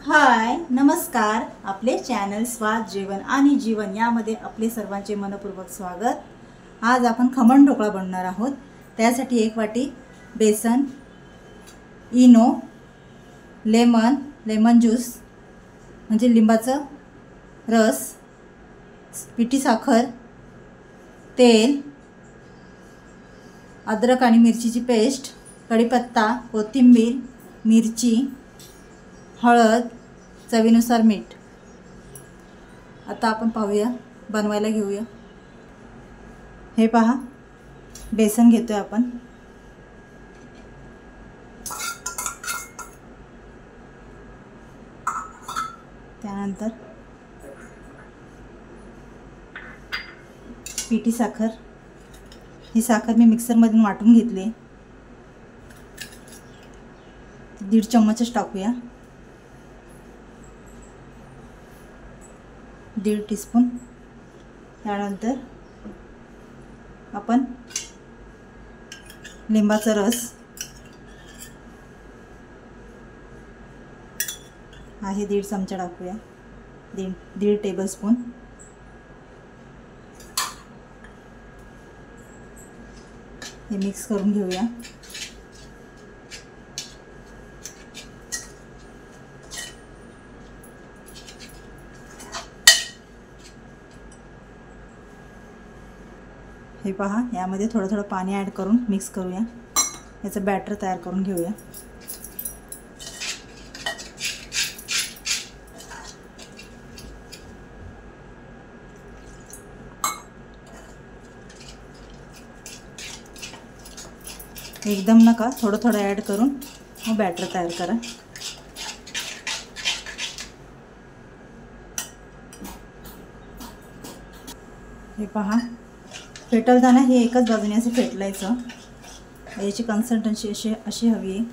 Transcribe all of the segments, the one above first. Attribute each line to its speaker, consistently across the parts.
Speaker 1: हाय नमस्कार, आपले चॅनल स्वाद जेवण आणि जीवन यामध्ये आपले सर्वांचे मनपूर्वक स्वागत। आज आपण खमण ढोकळा बनवणार आहोत। त्यासाठी 1 वाटी बेसन, इनो, लेमन ज्यूस म्हणजे लिंबाचा रस, पिठी साखर, तेल, अद्रक आणि मिरचीची पेस्ट, कढीपत्ता, कोथिंबीर, मिरची, हळद, चवीनुसार मीठ। आता आपण पाहूया बनवायला घेऊया। हे पहा, बेसन घेतोय आपण। त्यानंतर पिठी साखर, ही साखर मी मिक्सर मधून वाटून घेतली। 1.5 चम्मचच टाकूया। 1.5 टीस्पून। त्यानंतर आपण लिंबाचा रस आहे 1.5 चमचा टाकूया। 1.5 टेबलस्पून। हे मिक्स करून घेऊया। हे पहा, यामध्ये थोडं पाणी ॲड करून मिक्स करूया। याचं बॅटर तयार करून घेऊया। एकदम नका, थोडं ॲड करून मग बॅटर तयार करा। हे पहा, फेटवताना हे एकाच बाजूने असं फेटलायचं। याची कन्सिस्टन्सी अशी हवी आहे।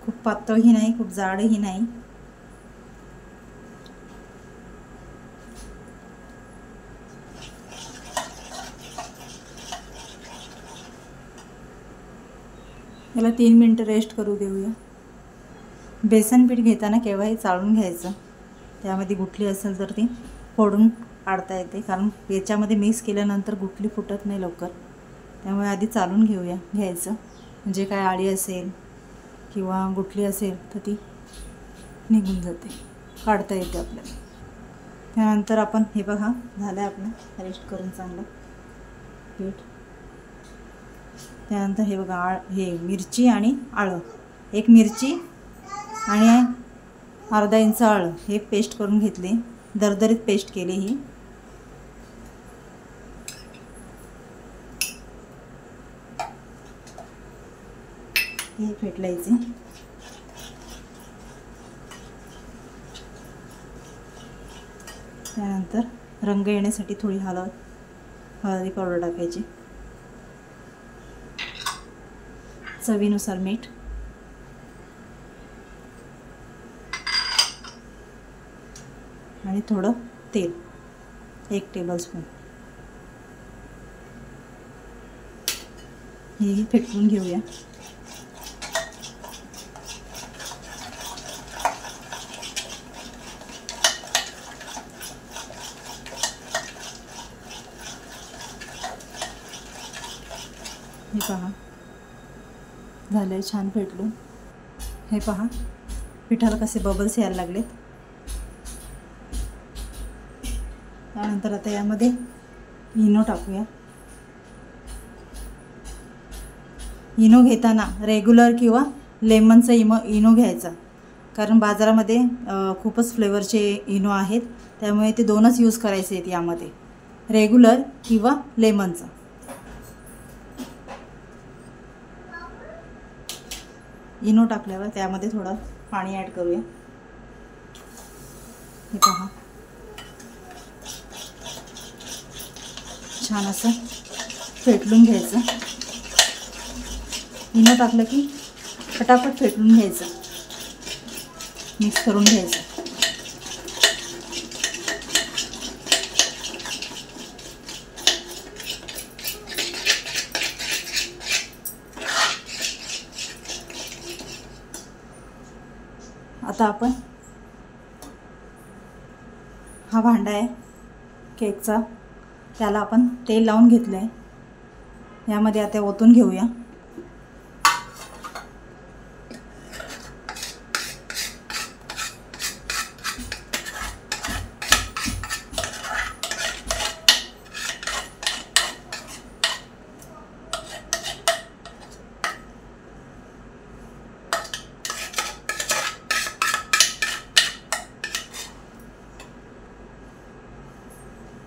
Speaker 1: खूप पातळही नाही, खूप जाडही नाही। याला 3 मिनिटं रेस्ट करू देऊया। बेसन पीठ घेताना केव्हाही चाळून घ्यायचं। त्यामध्ये गुठली असेल तर ती फोडून काढता येते, कारण याच्यामध्ये मिक्स केल्यानंतर गुठली फुटत नाही लवकर। त्यामुळे आधी चालून घ्यायचं, म्हणजे काय आळी असेल किंवा गुठली असेल तर ती निघून जाते, काढता येते आपल्याला। त्यानंतर आपण हे बघा, झालं आपलं रेस्ट करून चांगलं पीठ। त्यानंतर हे बघा, हे मिरची आणि आलं, 1 मिरची आणि अर्धा इंच आलं हे पेस्ट करून घेतले, दरदरीत पेस्ट केली ही। हे फेटलायचे। त्यानंतर रंग येण्यासाठी थोडी हळदी पावडर टाकायची, चवीनुसार मीठ, आणि थोडं तेल, 1 टेबलस्पून। हे फेटून घेऊया। हे पहा, झालंय छान फेटलं। हे पहा, पिठाला कसे बबल्स यायला लागलेत। त्यानंतर आता यामध्ये इनो टाकूया। इनो घेताना रेग्युलर किंवा लेमनचा इनो घ्यायचा, कारण बाजारामध्ये खूपच फ्लेवरचे इनो आहेत। त्यामुळे ते 2च यूज करायचे आहेत यामध्ये, रेग्युलर किंवा लेमनचा। इनो टाकल्यावर त्यामध्ये थोडं पाणी ॲड करूया। हे पहा, छान असं फेटून घ्यायचं। इनो टाकलं की फटाफट फेटून घ्यायचं, मिक्स करून घ्यायचं। आता आपण हा भांडा आहे केकचा, त्याला आपण तेल लावून घेतलं आहे. यामध्ये आता ओतून घेऊया.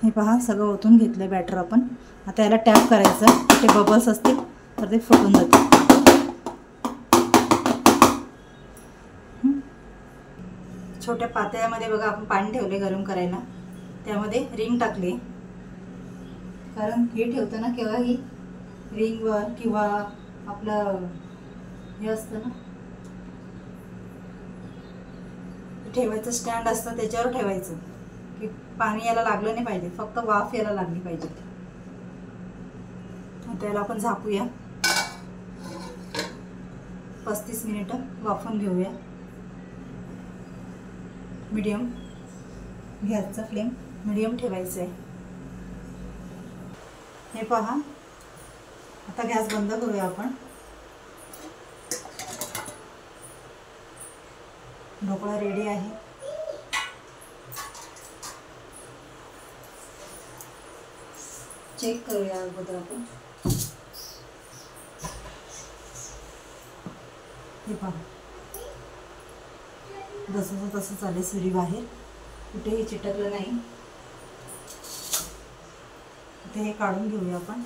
Speaker 1: हे पहा सगळं ओतून घेतलं बॅटर आपण. आता याला टॅप करायचं, ते बबल्स असतील तर ते फुटून जातील. छोट्या पातेल्यामध्ये बघा आपण पाणी ठेवले गरम करायला, त्यामध्ये रिंग टाकली, कारण हे ठेवताना केव्हाही रिंगवर किंवा आपलं हे असतं ना ठेवायचं स्टँड असतं त्याच्यावर ठेवायचं की पाणी याला लागलं नाही पाहिजे, फक्त वाफ याला लागली पाहिजे. त्याला आपण झाकूया, 35 मिनिटं वाफून घेऊया. मीडियम गॅसचा फ्लेम मीडियम ठेवायचा आहे. हे पहा आता गॅस बंद करूया आपण. ढोकळा रेडी आहे. चेक करूया अगोदर आपण. हे पहा जसं तसं चालेल, सुरी बाहेर कुठेही चिटकलं नाही. ते हे काढून घेऊया आपण.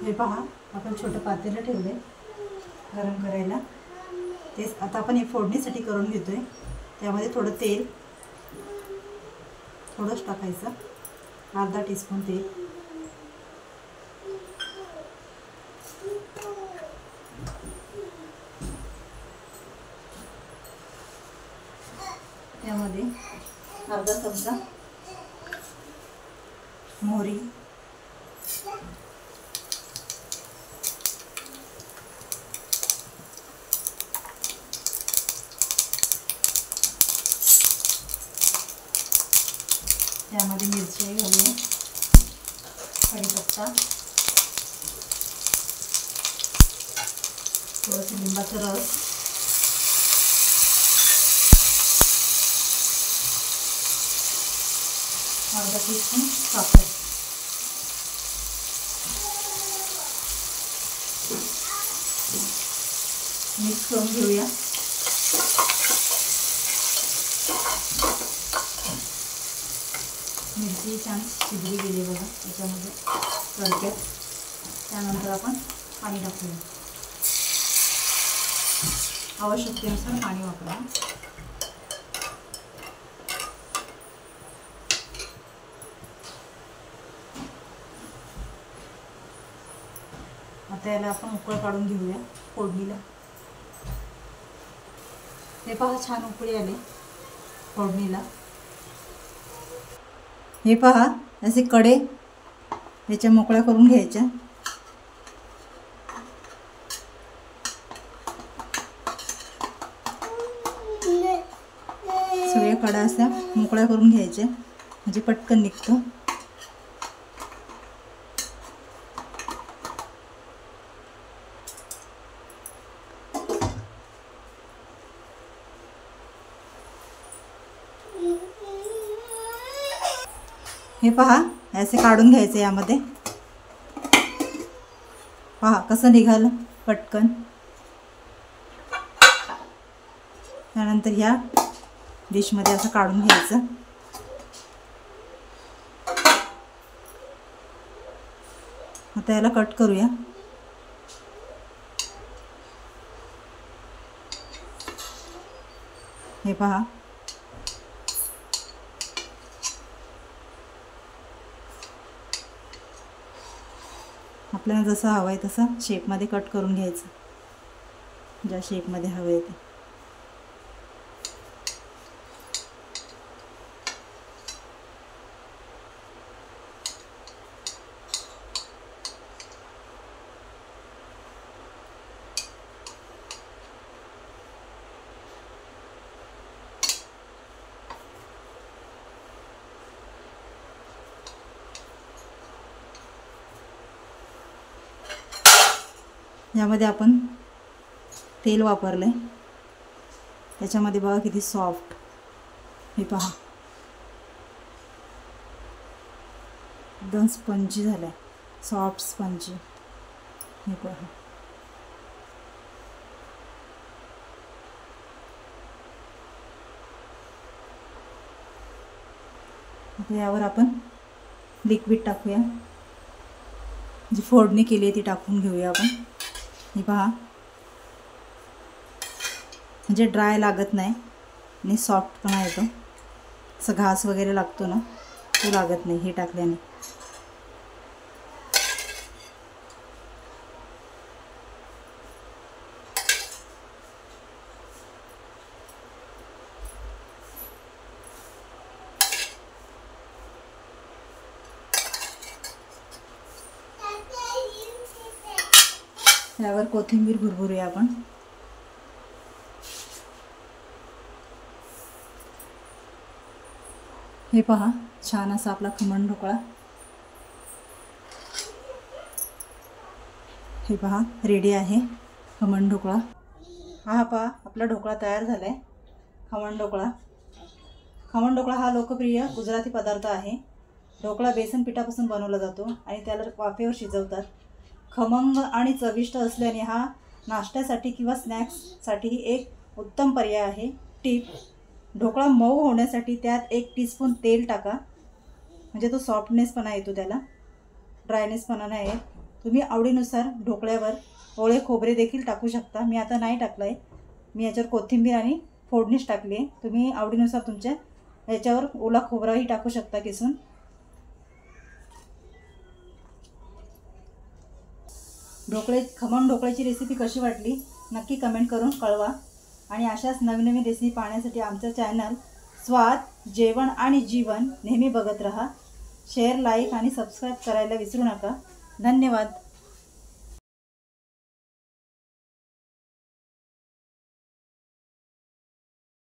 Speaker 1: हे पहा आपण छोटं पातेलं ठेवले गरम करायला. तेच आता आपण हे फोडणीसाठी करून घेतोय. त्यामध्ये थोडं तेल, थोडंच टाकायचं, अर्धा टीस्पून तेल. त्यामध्ये अर्धा चमचा मोहरी, त्यामध्ये मिरची घालूया, कढीपत्ता, थोडंसं लिंबाचा रस, अर्धा टीस्पून साखर. मिक्स करून घेऊया. मिरची छान शिजली गेली बघा त्याच्यामध्ये तडक्यात. त्यानंतर आपण पाणी टाकूया, आवश्यकतेनुसार पाणी वापरा. आता याला आपण उकळ काढून घेऊया फोडणीला. हे पहा छान उकळी आले फोडणीला. हे पहा असे कडे याच्या मोकळ्या करून घ्यायच्या. सगळ्या कडा अशा मोकळ्या करून घ्यायच्या म्हणजे पटकन निघतो. हे पहा असे काढून घ्यायचे. यामध्ये पहा कसं निघालं पटकन. त्यानंतर ह्या डिशमध्ये असं काढून घ्यायचं. आता याला कट करूया. हे पहा आपल्याला जसं हवं आहे तसं शेपमध्ये कट करून घ्यायचं, ज्या शेपमध्ये हवं आहे ते. यामध्ये आपण तेल वापरलं आहे, त्याच्यामध्ये बघा किती सॉफ्ट, हे पहा एकदम स्पंजी झालं आहे, सॉफ्ट स्पंजी, हे पहा. आता यावर आपण लिक्विड टाकूया, जी फोडणी केली आहे ती टाकून घेऊया आपण. हे पहा, म्हणजे ड्राय लागत नाही आणि सॉफ्टपणा येतो, असं घास वगैरे लागतो ना तो लागत नाही हे टाकल्याने. यावर कोथिंबीर भुरभुरूया आपण. हे पहा, छान असा आपला खमण ढोकळा. हे पहा, रेडी आहे खमण ढोकळा. हा पहा, आपला ढोकळा तयार झाला आहे, खमण ढोकळा. खमण ढोकळा हा लोकप्रिय गुजराती पदार्थ आहे. ढोकळा बेसन पिठापासून बनवला जातो आणि त्याला वाफेवर शिजवतात. खमंग आणि चविष्ट असल्याने हा नाश्त्यासाठी किंवा स्नॅक्ससाठी एक उत्तम पर्याय आहे. टिप: ढोकळा मऊ होण्यासाठी त्यात 1 टीस्पून तेल टाका, म्हणजे तो सॉफ्टनेसपणा येतो, त्याला ड्रायनेसपणा नाही येत. तुम्ही आवडीनुसार ढोकळ्यावर ओळे खोबरे देखील टाकू शकता. मी आता नाही टाकलं आहे, मी याच्यावर कोथिंबीर आणि फोडणीच टाकली आहे. तुम्ही आवडीनुसार तुमच्या याच्यावर ओला खोबराही टाकू शकता किसून. खमण ढोकळ्याची रेसिपी कशी वाटली नक्की कमेंट करून कळवा. आणि अशाच नवीन नवीन रेसिपी पाहण्यासाठी आमचं चॅनल स्वाद, जेवण आणि जीवन नेहमी बघत रहा. शेअर, लाईक आणि सबस्क्राईब करायला विसरू नका. धन्यवाद.